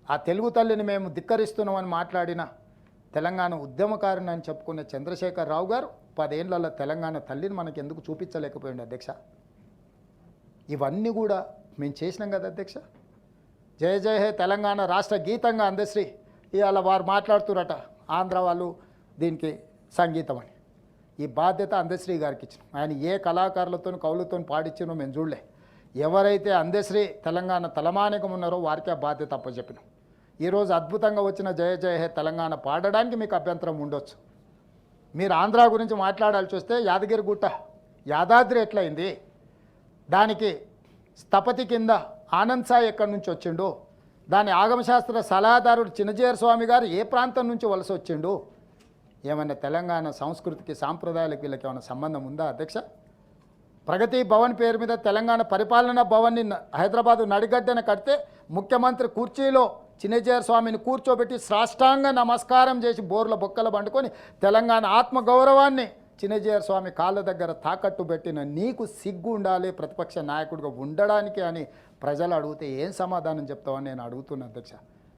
ఆ తెలుగు తల్లిని మేము ధిక్కరిస్తున్నామని మాట్లాడిన తెలంగాణ ఉద్యమకారుని అని చెప్పుకునే చంద్రశేఖర్ రావు గారు 10 ఏళ్లలో తెలంగాణ తల్లిని మనకి ఎందుకు చూపించలేకపోయింది అధ్యక్ష? ఇవన్నీ కూడా మేము చేసినాం కదా అధ్యక్ష. జయ జయ హే తెలంగాణ రాష్ట్ర గీతంగా అందశ్రీ ఇవాళ వారు మాట్లాడుతురట ఆంధ్ర వాళ్ళు దీనికి సంగీతం అని. ఈ బాధ్యత అందశ్రీ గారికి ఇచ్చిన. ఆయన ఏ కళాకారులతో కవులతో పాడించినో మేము చూడలే. ఎవరైతే అందశ్రీ తెలంగాణ తలమానికం ఉన్నారో వారికి ఆ బాధ్యత అప్పచెప్పినాం. ఈరోజు అద్భుతంగా వచ్చిన జయ జయ హే తెలంగాణ పాడడానికి మీకు అభ్యంతరం ఉండొచ్చు. మీరు ఆంధ్ర గురించి మాట్లాడాల్సి వస్తే యాదగిరిగుట్ట యాదాద్రి ఎట్లయింది, దానికి స్థపతి కింద ఆనంద్ సాయి ఎక్కడి నుంచి వచ్చిండు, దాని ఆగమశాస్త్ర సలహాదారుడు చిన్నజీర స్వామి గారు ఏ ప్రాంతం నుంచి వలస వచ్చిండు, ఏమైనా తెలంగాణ సంస్కృతికి సాంప్రదాయాలకు వీళ్ళకి ఏమైనా సంబంధం ఉందా అధ్యక్ష? ప్రగతి భవన్ పేరు మీద తెలంగాణ పరిపాలనా భవన్ని హైదరాబాదు నడిగడ్డన కడితే ముఖ్యమంత్రి కుర్చీలో చిన్నజీర స్వామిని కూర్చోబెట్టి సాష్టాంగ నమస్కారం చేసి బోర్ల బొక్కలు పండుకొని తెలంగాణ ఆత్మగౌరవాన్ని చిన్నజీర స్వామి కాళ్ళ దగ్గర తాకట్టు పెట్టిన నీకు సిగ్గు ఉండాలి ప్రతిపక్ష నాయకుడిగా ఉండడానికి అని ప్రజలు అడిగితే ఏం సమాధానం చెప్తావని నేను అడుగుతున్నా అధ్యక్ష.